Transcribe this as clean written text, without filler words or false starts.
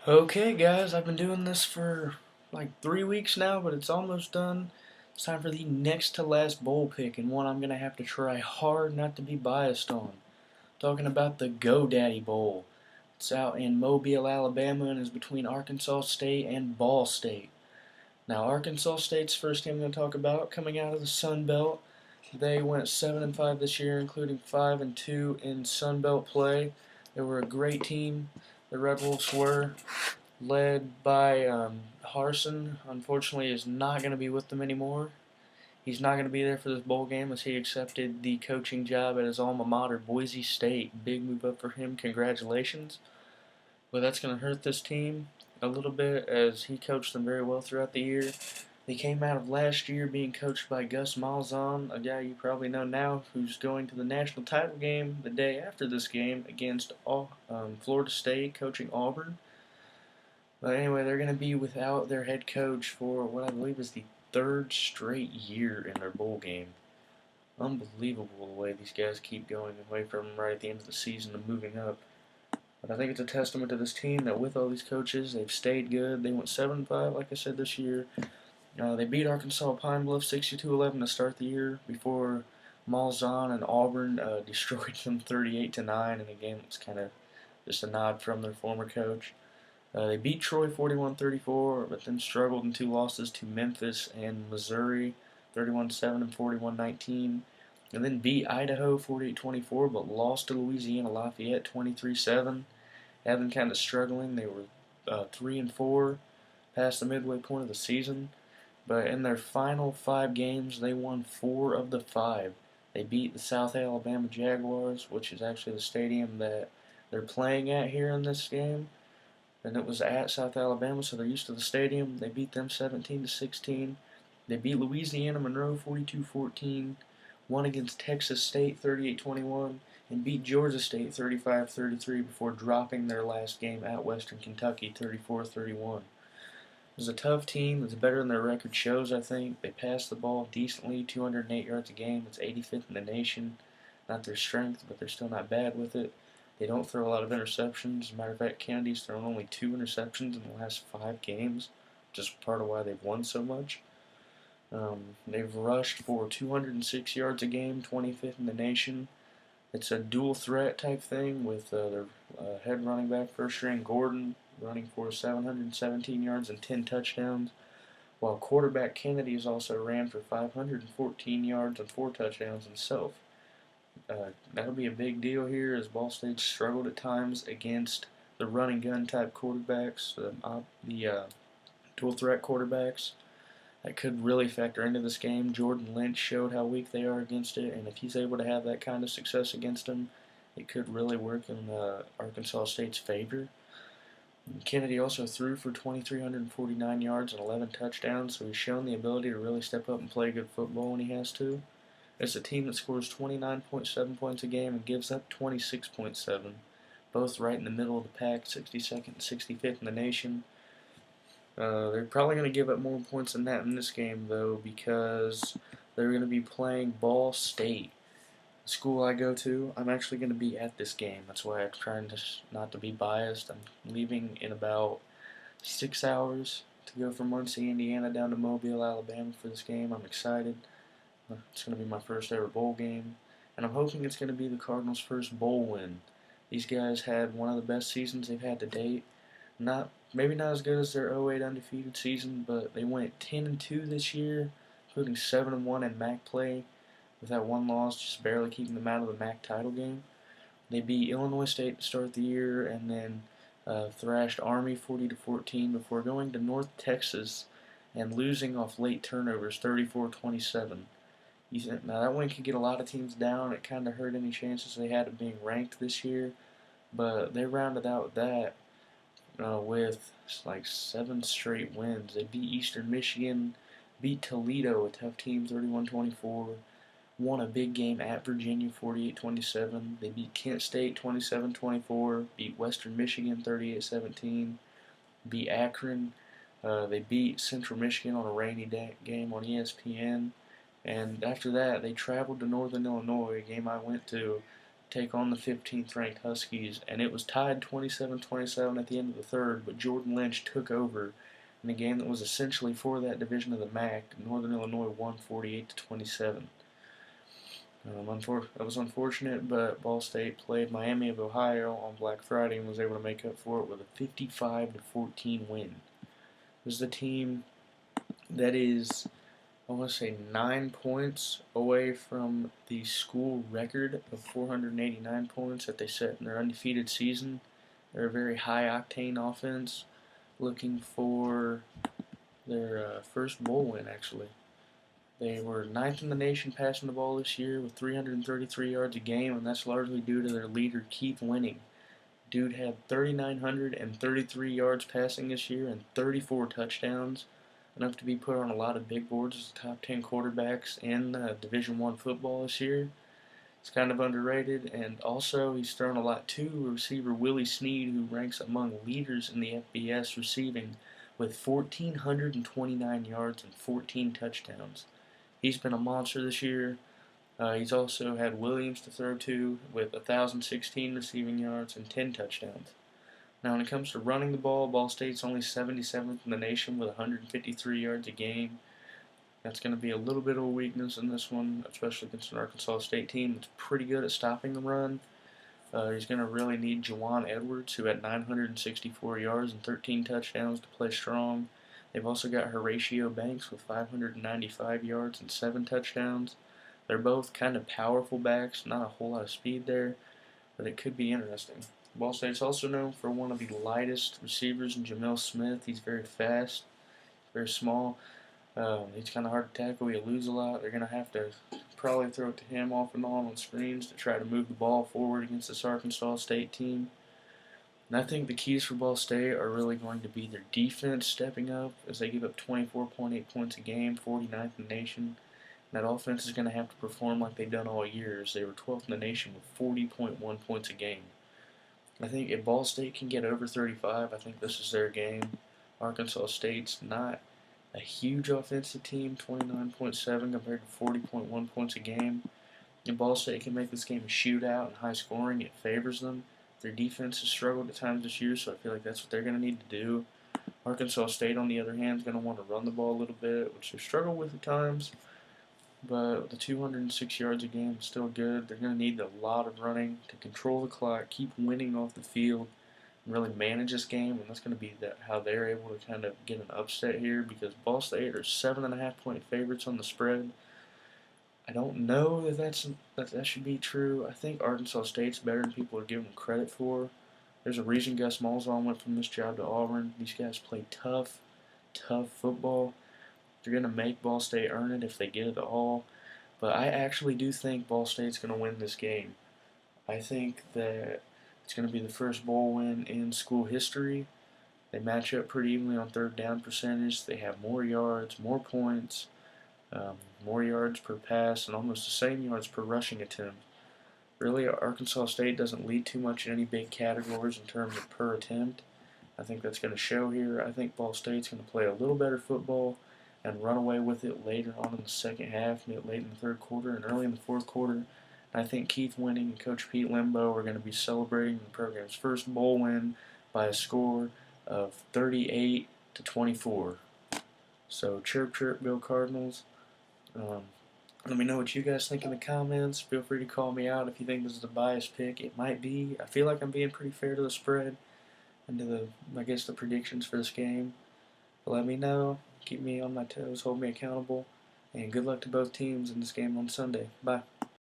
Okay, guys, I've been doing this for like 3 weeks now, but it's almost done. It's time for the next to last bowl pick, and one I'm going to have to try hard not to be biased on. Talking about the GoDaddy Bowl. It's out in Mobile, Alabama, and is between Arkansas State and Ball State. Now, Arkansas State's first team I'm going to talk about, coming out of the Sun Belt. They went 7-5 this year, including 5-2 in Sun Belt play. They were a great team. The Red Wolves were led by Harson. Unfortunately, is not going to be with them anymore. He's not going to be there for this bowl game as he accepted the coaching job at his alma mater, Boise State. Big move up for him. Congratulations. But that's going to hurt this team a little bit as he coached them very well throughout the year. They came out of last year being coached by Gus Malzahn, a guy you probably know now, who's going to the national title game the day after this game against Florida State, coaching Auburn. But anyway, they're going to be without their head coach for what I believe is the third straight year in their bowl game. Unbelievable the way these guys keep going away from them right at the end of the season and moving up. But I think it's a testament to this team that with all these coaches, they've stayed good. They went 7-5, like I said, this year. They beat Arkansas Pine Bluff 62-11 to start the year before Malzahn and Auburn destroyed them 38-9 in a game that was kind of just a nod from their former coach. They beat Troy 41-34, but then struggled in two losses to Memphis and Missouri, 31-7 and 41-19, and then beat Idaho 48-24, but lost to Louisiana Lafayette 23-7. Had them kind of struggling. They were 3-4 past the midway point of the season, but in their final 5 games, they won 4 of the 5. They beat the South Alabama Jaguars, which is actually the stadium that they're playing at here in this game. And it was at South Alabama, so they're used to the stadium. They beat them 17-16. They beat Louisiana Monroe 42-14, won against Texas State 38-21, and beat Georgia State 35-33 before dropping their last game at Western Kentucky 34-31. It was a tough team. It's better than their record shows, I think. They passed the ball decently, 208 yards a game. It's 85th in the nation. Not their strength, but they're still not bad with it. They don't throw a lot of interceptions. As a matter of fact, Kennedy's thrown only 2 interceptions in the last 5 games, which is part of why they've won so much. They've rushed for 206 yards a game, 25th in the nation. It's a dual threat type thing with their head running back, first string Gordon, running for 717 yards and 10 touchdowns, while quarterback Kennedy has also ran for 514 yards and 4 touchdowns himself. That'll be a big deal here as Ball State struggled at times against the running gun type quarterbacks, the dual threat quarterbacks. That could really factor into this game. Jordan Lynch showed how weak they are against it, and if he's able to have that kind of success against them, it could really work in Arkansas State's favor. Kennedy also threw for 2,349 yards and 11 touchdowns, so he's shown the ability to really step up and play good football when he has to. It's a team that scores 29.7 points a game and gives up 26.7, both right in the middle of the pack, 62nd and 65th in the nation. They're probably going to give up more points than that in this game, though, because they're going to be playing Ball State. The school I go to, I'm actually going to be at this game. That's why I'm trying to not to be biased. I'm leaving in about 6 hours to go from Muncie, Indiana down to Mobile, Alabama for this game. I'm excited. It's going to be my first ever bowl game, and I'm hoping it's going to be the Cardinals' first bowl win. These guys had one of the best seasons they've had to date. Maybe not as good as their '08 undefeated season, but they went 10-2 this year, including 7-1 in MAC play, with that one loss just barely keeping them out of the MAC title game. They beat Illinois State to start the year, and then thrashed Army 40-14 before going to North Texas and losing off late turnovers 34-27. Now that win could get a lot of teams down. It kind of hurt any chances they had of being ranked this year, but they rounded out that with like 7 straight wins. They beat Eastern Michigan, beat Toledo, a tough team, 31-24. Won a big game at Virginia, 48-27. They beat Kent State, 27-24. Beat Western Michigan, 38-17. Beat Akron. They beat Central Michigan on a rainy day game on ESPN. And after that, they traveled to Northern Illinois, a game I went to, take on the 15th ranked Huskies, and it was tied 27-27 at the end of the third, but Jordan Lynch took over in a game that was essentially for that division of the MAC. Northern Illinois won 48-27. That was unfortunate, but Ball State played Miami of Ohio on Black Friday and was able to make up for it with a 55-14 win. It was the team that is, I want to say, 9 points away from the school record of 489 points that they set in their undefeated season. They're a very high-octane offense, looking for their first bowl win, actually. They were 9th in the nation passing the ball this year with 333 yards a game, and that's largely due to their leader, Keith Winning. Dude had 3,933 yards passing this year and 34 touchdowns, enough to be put on a lot of big boards as the top 10 quarterbacks in Division I football this year. It's kind of underrated, and also he's thrown a lot to receiver Willie Snead, who ranks among leaders in the FBS receiving with 1,429 yards and 14 touchdowns. He's been a monster this year. He's also had Williams to throw to with 1,016 receiving yards and 10 touchdowns. Now, when it comes to running the ball, Ball State's only 77th in the nation with 153 yards a game. That's going to be a little bit of a weakness in this one, especially against an Arkansas State team that's pretty good at stopping the run. He's going to really need Juwan Edwards, who had 964 yards and 13 touchdowns, to play strong. They've also got Horatio Banks with 595 yards and 7 touchdowns. They're both kind of powerful backs, not a whole lot of speed there, but it could be interesting. Ball State's also known for one of the lightest receivers in Jamil Smith. He's very fast, very small. He's kind of hard to tackle. He'll lose a lot. They're going to have to probably throw it to him off and on screens to try to move the ball forward against this Arkansas State team. And I think the keys for Ball State are really going to be their defense stepping up as they give up 24.8 points a game, 49th in the nation. And that offense is going to have to perform like they've done all year, as they were 12th in the nation with 40.1 points a game. I think if Ball State can get over 35, I think this is their game. Arkansas State's not a huge offensive team, 29.7 compared to 40.1 points a game. If Ball State can make this game a shootout and high scoring, it favors them. Their defense has struggled at times this year, so I feel like that's what they're going to need to do. Arkansas State, on the other hand, is going to want to run the ball a little bit, which they struggle with at times. But the 206 yards a game is still good. They're going to need a lot of running to control the clock, keep winning off the field, and really manage this game. And that's going to be how they're able to kind of get an upset here, because Ball State are 7.5-point favorites on the spread. I don't know if that should be true. I think Arkansas State's better than people are giving them credit for. There's a reason Gus Malzahn went from this job to Auburn. These guys play tough football. They're going to make Ball State earn it if they get it at all. But I actually do think Ball State's going to win this game. I think that it's going to be the first bowl win in school history. They match up pretty evenly on third down percentage. They have more yards, more points, more yards per pass, and almost the same yards per rushing attempt. Really, Arkansas State doesn't lead too much in any big categories in terms of per attempt. I think that's going to show here. I think Ball State's going to play a little better football and run away with it later on in the second half, late in the third quarter and early in the fourth quarter. I think Keith Winning and Coach Pete Limbo are going to be celebrating the program's first bowl win by a score of 38-24. So chirp, chirp, Bill Cardinals. Let me know what you guys think in the comments. Feel free to call me out if you think this is a biased pick. It might be. I feel like I'm being pretty fair to the spread and to the predictions for this game. But let me know. Keep me on my toes. Hold me accountable. And good luck to both teams in this game on Sunday. Bye.